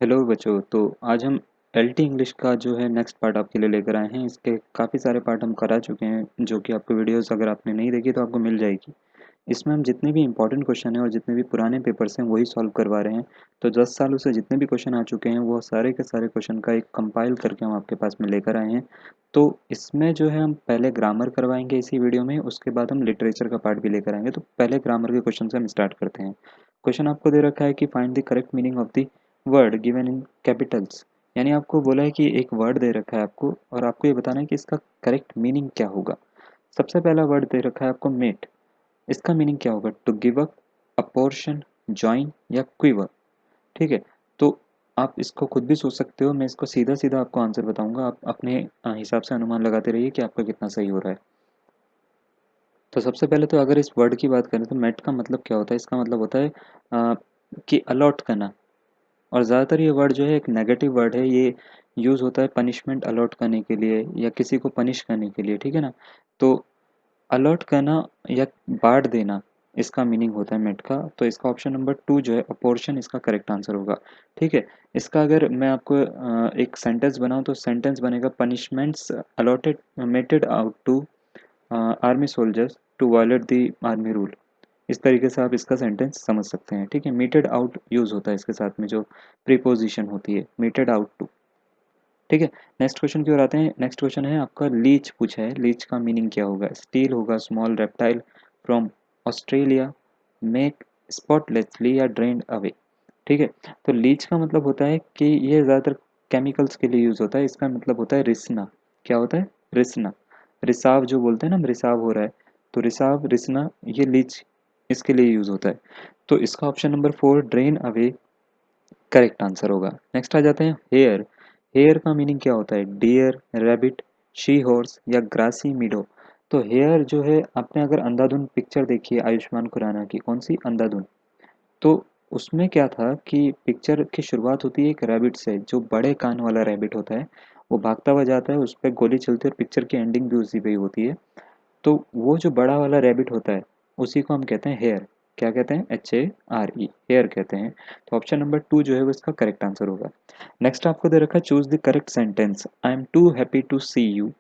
Hello बच्चों। तो आज हम एलटी इंग्लिश का जो है नेक्स्ट पार्ट आपके लिए लेकर आए हैं। इसके काफ़ी सारे पार्ट हम करा चुके हैं, जो कि आपको वीडियोस अगर आपने नहीं देखी तो आपको मिल जाएगी। इसमें हम जितने भी इंपॉर्टेंट क्वेश्चन हैं और जितने भी पुराने पेपर्स हैं वही सॉल्व करवा रहे हैं। तो 10 सालों से जितने भी क्वेश्चन आ चुके हैं वो सारे के सारे क्वेश्चन का एक कंपाइल करके हम आपके पास में लेकर आए हैं। तो इसमें जो है हम पहले ग्रामर करवाएंगे इसी वीडियो में, उसके बाद हम लिटरेचर का पार्ट भी लेकर आएंगे। तो पहले ग्रामर के क्वेश्चन से हम स्टार्ट करते हैं। क्वेश्चन आपको दे रखा है कि find the correct meaning of the word given in Capitals. यानी आपको बोला है कि एक वर्ड दे रखा है आपको और आपको ये बताना है कि इसका करेक्ट मीनिंग क्या होगा। सबसे पहला वर्ड दे रखा है आपको मेट। इसका मीनिंग क्या होगा? To give up, apportion, join या क्विवर। ठीक है। तो आप इसको खुद भी सोच सकते हो, मैं इसको सीधा सीधा आपको आंसर बताऊंगा, आप अपने हिसाब से अनुमान लगाते रहिए कि आपका कितना सही हो रहा है। तो सबसे पहले तो अगर इस वर्ड की बात करें तो मेट का मतलब क्या होता है? इसका मतलब होता है कि अलॉट करना। और ज़्यादातर ये वर्ड जो है एक नेगेटिव वर्ड है। ये यूज़ होता है पनिशमेंट अलॉट करने के लिए या किसी को पनिश करने के लिए। ठीक है ना? तो अलॉट करना या बाँट देना, इसका मीनिंग होता है मेट का। तो इसका ऑप्शन नंबर 2 जो है अपोर्शन, इसका करेक्ट आंसर होगा। ठीक है। इसका अगर मैं आपको एक सेंटेंस बनाऊँ तो सेंटेंस बनेगा punishments allotted meted out to army soldiers to violate the army rule. इस तरीके से आप इसका सेंटेंस समझ सकते हैं। ठीक है। मीटेड आउट यूज़ होता है इसके साथ में, जो प्रीपोजिशन होती है मीटेड आउट टू। ठीक है। नेक्स्ट क्वेश्चन की ओर आते हैं। नेक्स्ट क्वेश्चन है आपका लीच पूछा है। लीच का मीनिंग क्या होगा? स्टील होगा, small reptile from Australia, make spotlessly या ड्रेन्ड अवे। ठीक है। तो लीच का मतलब होता है कि ये ज़्यादातर केमिकल्स के लिए यूज़ होता है। इसका मतलब होता है रिसना। क्या होता है? रिसना। रिसाव जो बोलते हैं ना, रिसाव हो रहा है, तो रिसाव रिसना, ये लीच इसके लिए यूज़ होता है। तो इसका option number 4 drain away correct answer होगा। नेक्स्ट आ जाते हैं हेयर। हेयर का मीनिंग क्या होता है? डियर, रैबिट, शी हॉर्स या ग्रासी मीडो। तो हेयर जो है, आपने अगर अंधाधुन पिक्चर देखी है आयुष्मान खुराना की, कौन सी? अंधाधुन। तो उसमें क्या था कि पिक्चर की शुरुआत होती है एक रैबिट से, जो बड़े कान वाला रैबिट होता है। वो भागता हुआ जाता है, उस पर गोली चलती है और पिक्चर की एंडिंग भी उसी पे ही होती है। तो वो जो बड़ा वाला रैबिट होता है उसी को हम कहते हैं हेयर। क्या कहते हैं? HARE, हेयर कहते हैं। तो ऑप्शन नंबर 2 जो है वो इसका करेक्ट आंसर होगा। नेक्स्ट आपको दे रखा है choose the correct sentence. I am too happy to see you,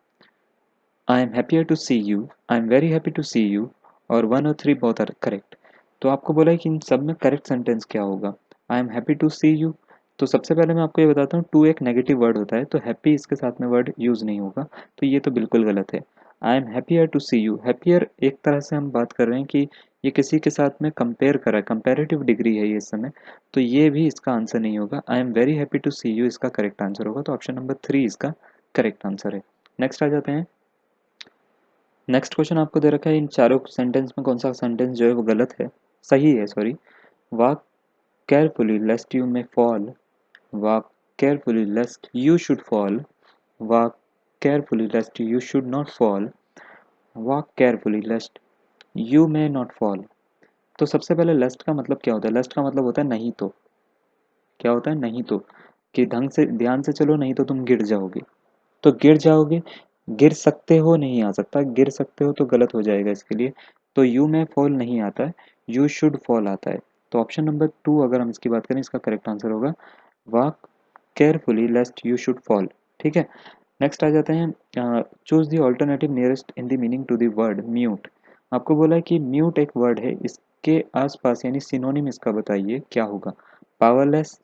I am happier to see you, I am very happy to see you, और 1 और 3 बोथ आर करेक्ट। तो आपको बोला है कि इन सब में करेक्ट सेंटेंस क्या होगा? I am happy to see you. तो सबसे पहले मैं आपको ये बताता हूँ, टू एक नेगेटिव वर्ड होता है तो हैप्पी इसके साथ में वर्ड यूज़ नहीं होगा। तो ये तो बिल्कुल गलत है। I am happier to see you, happier एक तरह से हम बात कर रहे हैं कि ये किसी के साथ में कंपेयर करा है, कंपेरेटिव डिग्री है ये इस समय। तो ये भी इसका आंसर नहीं होगा। I am very happy to see you इसका करेक्ट आंसर होगा। तो ऑप्शन नंबर 3 इसका करेक्ट आंसर है। नेक्स्ट आ जाते हैं। नेक्स्ट क्वेश्चन आपको दे रखा है इन चारों सेंटेंस में कौन सा सेंटेंस जो है वो गलत है, सही है sorry. Walk carefully lest you may fall, walk carefully lest you should fall, walk carefully lest you should not fall, walk carefully lest you may not fall. तो सबसे पहले लेस्ट का मतलब क्या होता है? लेस्ट का मतलब होता है नहीं तो। क्या होता है? नहीं तो, कि ढंग से ध्यान से चलो नहीं तो तुम गिर जाओगे। तो गिर जाओगे, गिर सकते हो नहीं आ सकता, गिर सकते हो तो गलत हो जाएगा इसके लिए। तो यू में फॉल नहीं आता है, यू शुड फॉल आता है। तो ऑप्शन नंबर 2 अगर हम इसकी बात करें, इसका करेक्ट आंसर होगा walk carefully lest you should fall. ठीक है। नेक्स्ट आ जाते हैं choose the alternative nearest in the meaning to the word mute. आपको बोला है कि म्यूट एक वर्ड है, इसके आसपास यानी सिनोनिम इसका बताइए क्या होगा? पावरलेस,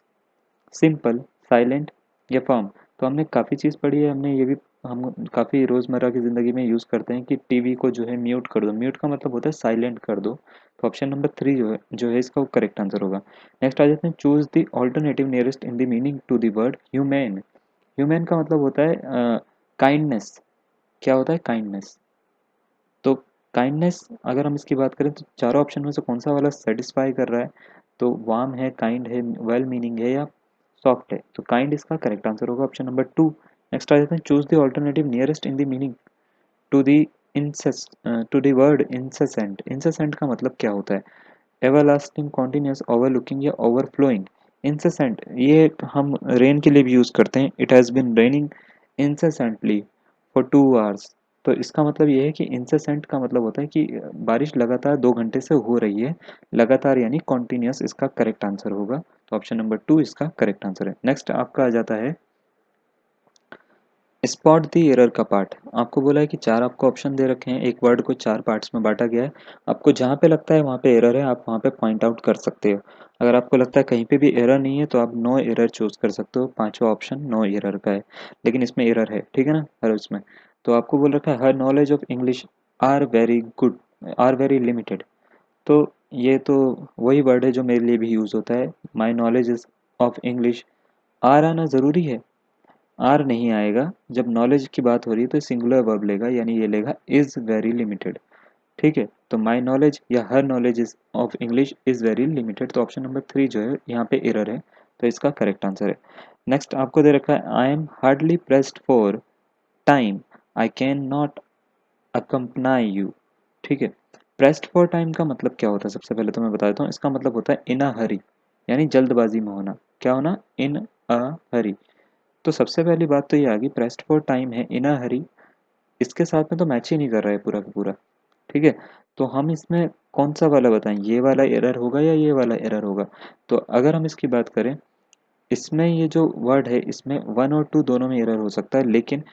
सिंपल, साइलेंट या फर्म। तो हमने काफ़ी चीज़ पढ़ी है, हमने ये भी हम काफ़ी रोज़मर्रा की ज़िंदगी में यूज़ करते हैं कि टीवी को जो है म्यूट कर दो। म्यूट का मतलब होता है साइलेंट कर दो। तो ऑप्शन नंबर 3 जो है इसका वो करेक्ट आंसर होगा। नेक्स्ट आ जाते हैं choose the alternative nearest in the meaning to the word humane. Humane का मतलब होता है काइंडनेस। क्या होता है? काइंडनेस। तो काइंडनेस अगर हम इसकी बात करें तो चारों ऑप्शन में से कौन सा वाला सेटिस्फाई कर रहा है? तो वार्म है, काइंड है, वेल मीनिंग है या सॉफ्ट है? तो काइंड इसका करेक्ट आंसर होगा, ऑप्शन नंबर 2। नेक्स्ट आ जाते हैं choose the alternative nearest in the meaning to the incess to the word incessant. Incessant का मतलब क्या होता है? एवरलास्टिंग, कॉन्टिन्यूस, ओवरलुकिंग या ओवरफ्लोइंग। इंसेसेंट ये हम रेन के लिए भी यूज़ करते हैं। It has been raining incessantly for 2 hours. तो इसका मतलब ये है कि इंसेसेंट का मतलब होता है कि बारिश लगातार 2 घंटे से हो रही है, लगातार यानी कॉन्टिन्यूस इसका करेक्ट आंसर होगा। तो ऑप्शन नंबर 2 इसका करेक्ट आंसर है। नेक्स्ट आपका आ जाता है स्पॉट द एरर का पार्ट। आपको बोला है कि 4 आपको ऑप्शन दे रखे हैं, एक वर्ड को 4 पार्ट्स में बांटा गया है। आपको जहाँ पे लगता है वहाँ पे एरर है, आप वहाँ पे पॉइंट आउट कर सकते हो। अगर आपको लगता है कहीं पे भी एरर नहीं है तो आप नो एरर चूज कर सकते हो। पांचवा ऑप्शन नो एरर का है, लेकिन इसमें एरर है, ठीक है ना, हर उसमें। तो आपको बोल रखा है her knowledge of English are very good, are very limited. तो ये तो वही वर्ड है जो मेरे लिए भी यूज होता है। My knowledge is of English, आर आना ज़रूरी है? आर नहीं आएगा। जब नॉलेज की बात हो रही है तो सिंगुलर वर्ब लेगा, यानी ये लेगा इज वेरी लिमिटेड। ठीक है, तो माई नॉलेज या her knowledge is of English is very limited. तो ऑप्शन नंबर 3 जो है यहाँ पे एरर है, तो इसका करेक्ट आंसर है। नेक्स्ट आपको दे रखा है I am hardly pressed for time, I can not accompany you. ठीक है, प्रेस्ड फॉर टाइम का मतलब क्या होता है? सबसे पहले तो मैं बता देता हूँ, इसका मतलब होता है इन अ हरी, यानी जल्दबाजी में होना। क्या होना? इन अ हरी। तो सबसे पहली बात तो ये आ गई, प्रेस्ड फॉर टाइम है, इन अ हरी, इसके साथ में तो मैच ही नहीं कर रहा है पूरा का पूरा। ठीक है, तो हम इसमें कौन सा वाला बताएं, ये वाला एरर होगा या ये वाला एरर होगा? तो अगर हम इसकी बात करें, इसमें ये जो वर्ड है इसमें 1 और 2 दोनों में एरर हो सकता है, लेकिन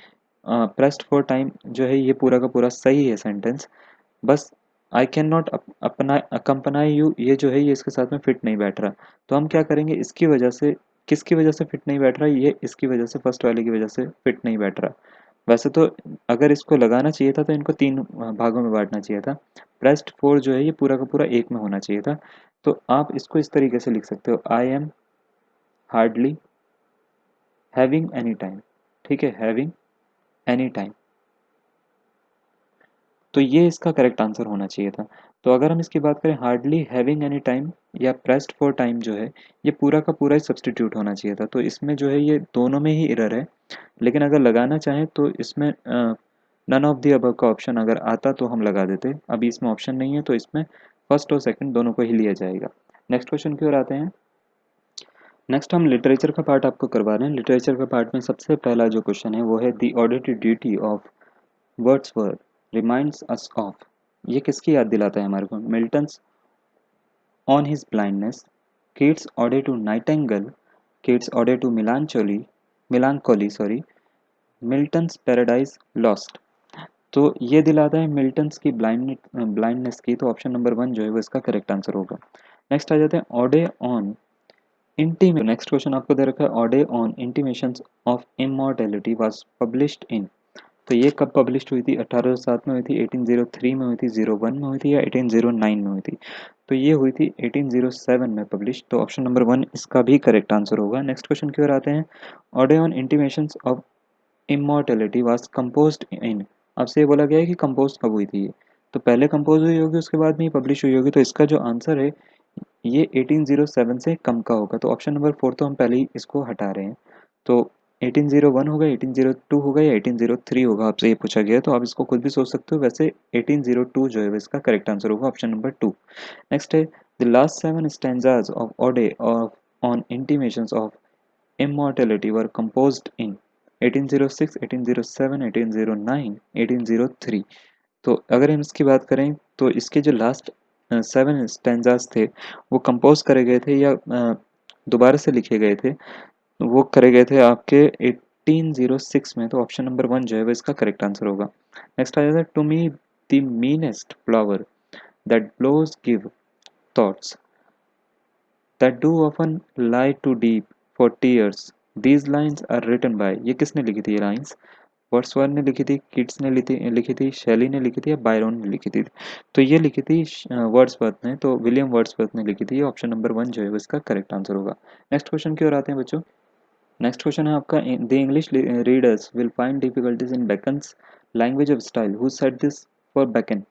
प्रेस्ड फॉर टाइम जो है ये पूरा का पूरा सही है सेंटेंस। बस आई कैन नॉट अपना अकम्पनाई यू, ये जो है ये इसके साथ में फिट नहीं बैठ रहा। तो हम क्या करेंगे, इसकी वजह से, किसकी वजह से फिट नहीं बैठ रहा, ये इसकी वजह से, फर्स्ट वाले की वजह से फिट नहीं बैठ रहा। वैसे तो अगर इसको लगाना चाहिए था तो इनको 3 भागों में बांटना चाहिए था। प्रेस्ड फोर जो है ये पूरा का पूरा एक में होना चाहिए था। तो आप इसको इस तरीके से लिख सकते हो, आई am hardly having any time. ठीक है, हैविंग एनी टाइम, तो ये इसका करेक्ट आंसर होना चाहिए था। तो अगर हम इसकी बात करें, हार्डली हैविंग एनी टाइम या प्रेस्ड फॉर टाइम जो है ये पूरा का पूरा ही सब्सटीट्यूट होना चाहिए था। तो इसमें जो है ये दोनों में ही एरर है, लेकिन अगर लगाना चाहें तो इसमें नन ऑफ द अबव का ऑप्शन अगर आता तो हम लगा देते। अभी इसमें ऑप्शन नहीं है तो इसमें फर्स्ट और सेकंड दोनों को ही लिया जाएगा। नेक्स्ट क्वेश्चन की ओर आते हैं। नेक्स्ट हम लिटरेचर का पार्ट आपको करवा रहे हैं। लिटरेचर का पार्ट में सबसे पहला जो क्वेश्चन है वो है the auditory duty of Wordsworth reminds us of. ये किसकी याद दिलाता है हमारे को? Milton's on his blindness, Keats ode to nightingale, Keats ode to melancholy sorry, Milton's paradise lost. तो ये दिलाता है मिल्टन्स की ब्लाइंडनेस की। तो ऑप्शन नंबर 1 जो है वो इसका करेक्ट आंसर होगा। नेक्स्ट आ जाते हैं ode on intimations. Next question आपको दे रखा है ode on intimations of immortality was published in. तो ये कब पब्लिश हुई थी? 1807 में हुई थी, 1803 में हुई थी, 01 में हुई थी, या 1809 में हुई थी? तो ये हुई थी 1807 में पब्लिश। तो ऑप्शन नंबर 1 इसका भी करेक्ट आंसर होगा। नेक्स्ट क्वेश्चन की ओर आते हैं। Ode on intimations of immortality was composed in. आपसे ये बोला गया है कि कंपोज कब हुई थी ये, तो पहले कंपोज हुई होगी उसके बाद में ही पब्लिश हुई होगी। तो इसका जो आंसर है ये 1807 से कम का होगा। तो ऑप्शन नंबर 4 तो हम पहले ही इसको हटा रहे हैं। तो 1801 होगा, 1802 होगा, या 1803 होगा, आपसे ये पूछा गया है। तो आप इसको खुद भी सोच सकते हो। वैसे 1802 जो है वो इसका करेक्ट आंसर होगा, ऑप्शन नंबर 2। नेक्स्ट है the last 7 stanzas of ode of on intimations of immortality were composed in 1806, 1807, 1809, 1803। तो अगर हम इसकी बात करें तो इसके जो लास्ट 7 स्टैंजास थे वो कंपोज करे गए थे या दोबारा से लिखे गए थे, वो करे गए थे आपके 1806 में। तो ऑप्शन नंबर 1 जो है वो इसका करेक्ट आंसर होगा। नेक्स्ट आ जाता है to me the meanest flower that blows give thoughts that do often lie too deep for tears. These lines are written by, ये किसने लिखी थी ये लाइंस? वर्ड्सवर्थ ने लिखी थी, किट्स ने लिखी थी, शेली ने लिखी थी, या बायरन ने लिखी थी? तो ये लिखी थी वर्ड्सवर्थ ने, तो विलियम वर्ड्सवर्थ ने लिखी थी। ऑप्शन नंबर 1 जो है वो इसका करेक्ट आंसर होगा। नेक्स्ट क्वेश्चन की ओर आते हैं बच्चों। नेक्स्ट क्वेश्चन है आपका, the English readers will find difficulties in Bacon's language of style, who said this for Bacon?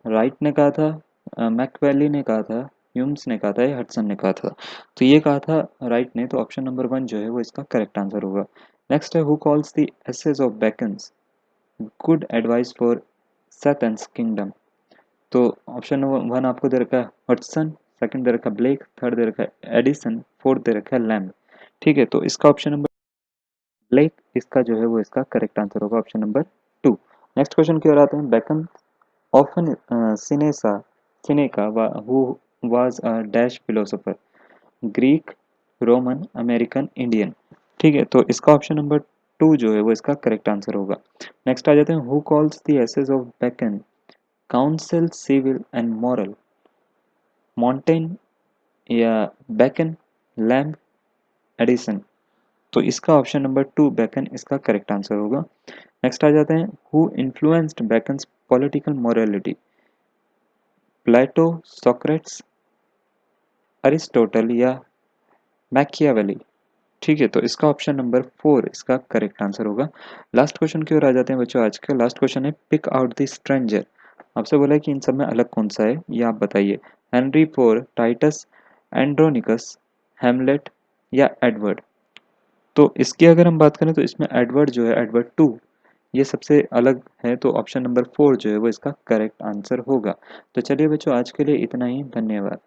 राइट ने कहा था, मैकवेली ने कहा था, ह्यूम्स ने कहा था, या हडसन ने कहा था? तो ये कहा था राइट ने, तो ऑप्शन नंबर 1 जो है वो इसका करेक्ट आंसर होगा। नेक्स्ट है who calls the essays of Bacon's good advice for Satan's kingdom? तो ऑप्शन नंबर 1 आपको दे रखा है हडसन, सेकंड दे रखा है ब्लेक, थर्ड दे रखा है एडिसन, फोर्थ दे रखा है लैम्ब। ठीक है, तो इसका ऑप्शन नंबर ब्लेक, इसका जो है वो इसका करेक्ट आंसर होगा, ऑप्शन नंबर 2। नेक्स्ट क्वेश्चन की ओर आते हैं। Bacon often Seneca who was a dash philosopher, Greek, Roman, American, Indian. ठीक है, तो इसका ऑप्शन नंबर 2 जो है वो इसका करेक्ट आंसर होगा। नेक्स्ट आ जाते हैं। Who calls the essays of Bacon counsels civil and moral, Montaigne या बेकन, लैम्ब, एडिसन। तो इसका ऑप्शन नंबर 2 बेकन इसका करेक्ट आंसर होगा। नेक्स्ट आ जाते हैं। Who influenced Bacon's political morality, Plato, Socrates, Aristotle या मैकियावेली। ठीक है, तो इसका ऑप्शन नंबर 4 इसका करेक्ट आंसर होगा। लास्ट क्वेश्चन की ओर आ जाते हैं बच्चों। आज का लास्ट क्वेश्चन है, पिक आउट द स्ट्रेंजर। आपसे बोला है कि इन सब में अलग कौन सा है, ये आप बताइए। हेनरी फोर, टाइटस, एंड्रोनिकस, हेमलेट या एडवर्ड। तो इसकी अगर हम बात करें तो इसमें एडवर्ड जो है, एडवर्ड टू, ये सबसे अलग है, तो ऑप्शन नंबर 4 जो है वो इसका करेक्ट आंसर होगा। तो चलिए बच्चों, आज के लिए इतना ही। धन्यवाद।